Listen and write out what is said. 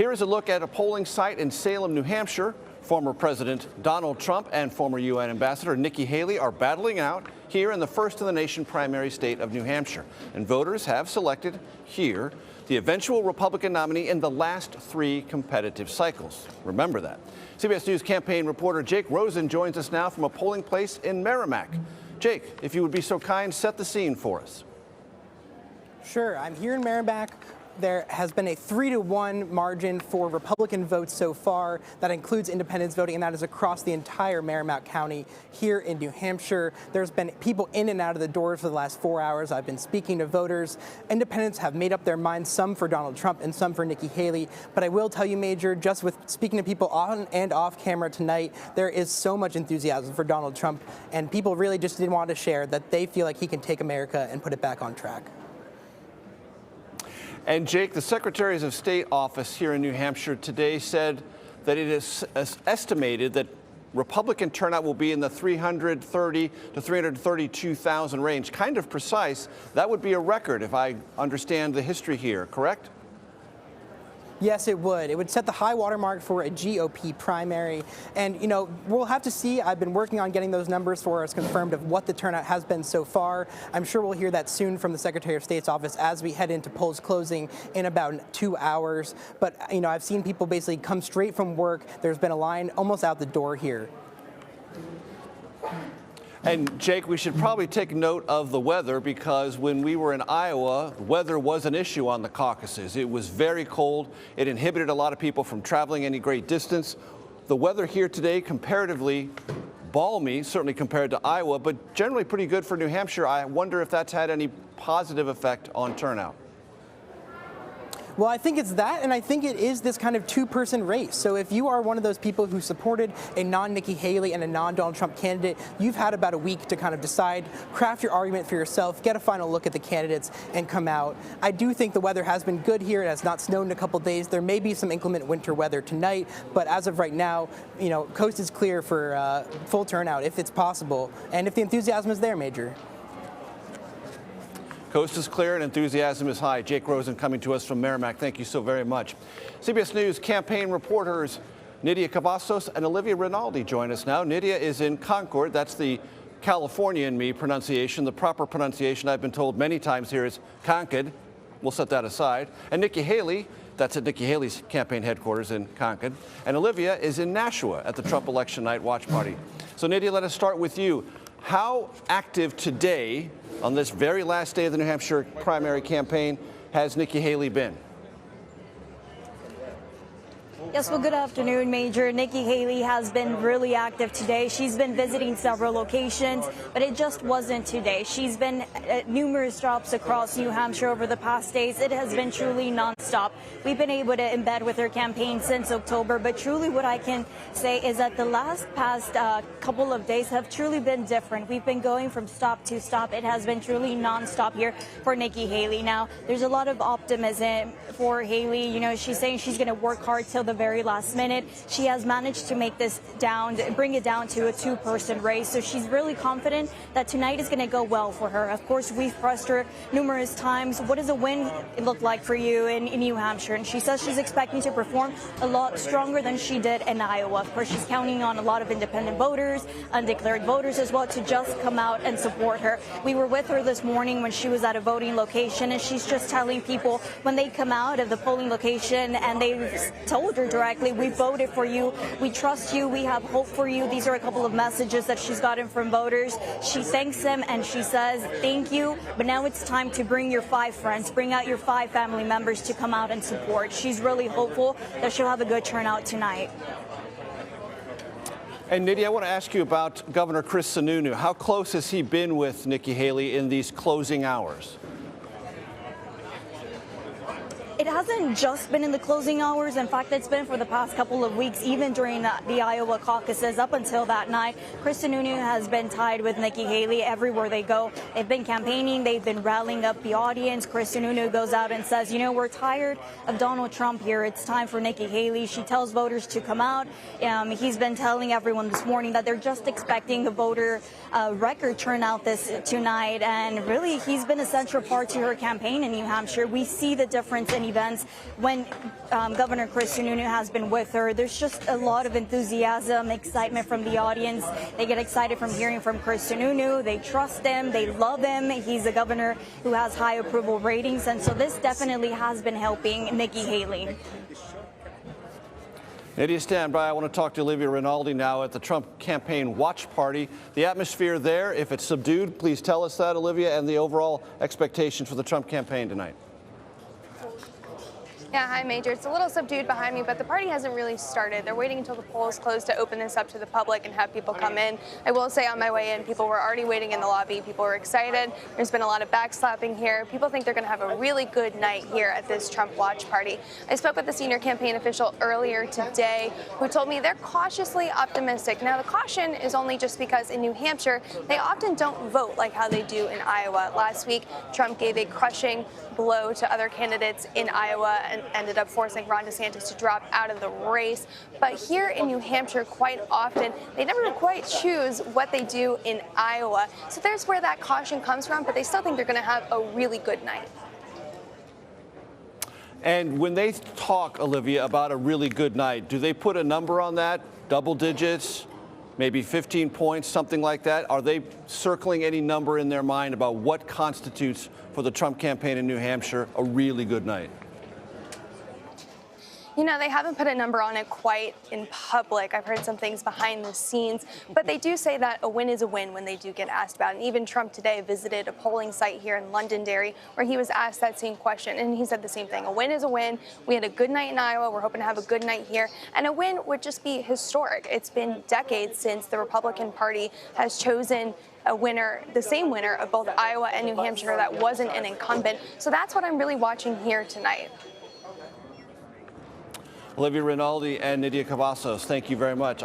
Here is a look at a polling site in Salem, New Hampshire. Former President Donald Trump and former UN Ambassador Nikki Haley are battling out here in the first-in-the-nation primary state of New Hampshire. And voters have selected here the eventual Republican nominee in the last 3 competitive cycles. Remember that. CBS News campaign reporter Jake Rosen joins us now from a polling place in Merrimack. Jake, if you would be so kind, set the scene for us. Sure. I'm here in Merrimack. There has been a 3-to-1 margin for Republican votes so far. That includes independents voting, and that is across the entire Merrimack County here in New Hampshire. There's been people in and out of the doors for the last 4 hours. I've been speaking to voters. Independents have made up their minds, some for Donald Trump and some for Nikki Haley. But I will tell you, Major, just with speaking to people on and off camera tonight, there is so much enthusiasm for Donald Trump, and people really just didn't want to share that they feel like he can take America and put it back on track. And Jake, the Secretaries of State office here in New Hampshire today said that it is estimated that Republican turnout will be in the 330 to 332,000 range. Kind of precise. That would be a record if I understand the history here, correct? Yes, it would. It would set the high water mark for a GOP primary. And, you know, we'll have to see. I've been working on getting those numbers for us confirmed of what the turnout has been so far. I'm sure we'll hear that soon from the Secretary of State's office as we head into polls closing in about 2 hours. But, you know, I've seen people basically come straight from work. There's been a line almost out the door here. And Jake, we should probably take note of the weather, because when we were in Iowa, weather was an issue on the caucuses. It was very cold. It inhibited a lot of people from traveling any great distance. The weather here today, comparatively balmy, certainly compared to Iowa, but generally pretty good for New Hampshire. I wonder if that's had any positive effect on turnout. Well, I think it's that, and I think it is this kind of two-person race. So if you are one of those people who supported a non-Nikki Haley and a non-Donald Trump candidate, you've had about a week to kind of decide, craft your argument for yourself, get a final look at the candidates, and come out. I do think the weather has been good here. It has not snowed in a couple days. There may be some inclement winter weather tonight, but as of right now, you know, coast is clear for full turnout if it's possible, and if the enthusiasm is there, Major. Coast is clear and enthusiasm is high. Jake Rosen coming to us from Merrimack. Thank you so very much. CBS News campaign reporters Nidia Cavazos and Olivia Rinaldi join us now. Nidia is in Concord. That's the California in me pronunciation. The proper pronunciation, I've been told many times here, is Concord. We'll set that aside. And Nikki Haley, that's at Nikki Haley's campaign headquarters in Concord. And Olivia is in Nashua at the Trump election night watch party. So Nidia, let us start with you. How active today, on this very last day of the New Hampshire primary campaign, has Nikki Haley been? Yes, well, good afternoon, Major. Nikki Haley has been really active today. She's been visiting several locations, but it just wasn't today. She's been at numerous stops across New Hampshire over the past days. It has been truly nonstop. We've been able to embed with her campaign since October, but truly what I can say is that the past couple of days have truly been different. We've been going from stop to stop. It has been truly nonstop here for Nikki Haley. Now, there's a lot of optimism for Haley. You know, she's saying she's going to work hard till the very last minute. She has managed to make this bring it down to a two-person race. So she's really confident that tonight is going to go well for her. Of course, we've pressed her numerous times. What does a win look like for you in New Hampshire? And she says she's expecting to perform a lot stronger than she did in Iowa. Of course, she's counting on a lot of independent voters, undeclared voters as well, to just come out and support her. We were with her this morning when she was at a voting location, and she's just telling people when they come out of the polling location and they told her directly, we voted for you, we trust you, we have hope for you. These are a couple of messages that she's gotten from voters. She thanks them and she says, thank you, but now it's time to bring your 5 friends, bring out your 5 family members to come out and support. She's really hopeful that she'll have a good turnout tonight. And Nidia, I want to ask you about Governor Chrisunu. How close has he been with Nikki Haley in these closing hours? It hasn't just been in the closing hours. In fact, it's been for the past couple of weeks, even during the Iowa caucuses up until that night. Chrisunu has been tied with Nikki Haley everywhere they go. They've been campaigning. They've been rallying up the audience. Chrisunu goes out and says, you know, we're tired of Donald Trump here. It's time for Nikki Haley. She tells voters to come out. He's been telling everyone this morning that they're just expecting a voter record turnout tonight. And really, he's been a central part to her campaign in New Hampshire. We see the difference in events when Governor Chrisunu has been with her. There's just a lot of enthusiasm, excitement from the audience. They get excited from hearing from Chrisunu. They trust him. They love him. He's a governor who has high approval ratings. And so this definitely has been helping Nikki Haley. Nidia, stand by. I want to talk to Olivia Rinaldi now at the Trump campaign watch party. The atmosphere there, if it's subdued, please tell us that, Olivia, and the overall expectations for the Trump campaign tonight. Yeah, hi, Major. It's a little subdued behind me, but the party hasn't really started. They're waiting until the polls close to open this up to the public and have people come in. I will say on my way in, people were already waiting in the lobby. People were excited. There's been a lot of backslapping here. People think they're going to have a really good night here at this Trump watch party. I spoke with a senior campaign official earlier today who told me they're cautiously optimistic. Now, the caution is only just because in New Hampshire, they often don't vote like how they do in Iowa. Last week, Trump gave a crushing blow to other candidates in Iowa and ended up forcing Ron DeSantis to drop out of the race. But here in New Hampshire, quite often, they never quite choose what they do in Iowa. So there's where that caution comes from, but they still think they're going to have a really good night. And when they talk, Olivia, about a really good night, do they put a number on that? Double digits? Maybe 15 points, something like that? Are they circling any number in their mind about what constitutes for the Trump campaign in New Hampshire a really good night? You know, they haven't put a number on it quite in public. I've heard some things behind the scenes, but they do say that a win is a win when they do get asked about it. And even Trump today visited a polling site here in Londonderry where he was asked that same question, and he said the same thing. A win is a win. We had a good night in Iowa. We're hoping to have a good night here. And a win would just be historic. It's been decades since the Republican Party has chosen a winner, the same winner of both Iowa and New Hampshire that wasn't an incumbent. So that's what I'm really watching here tonight. Olivia Rinaldi and Nidia Cavazos, thank you very much.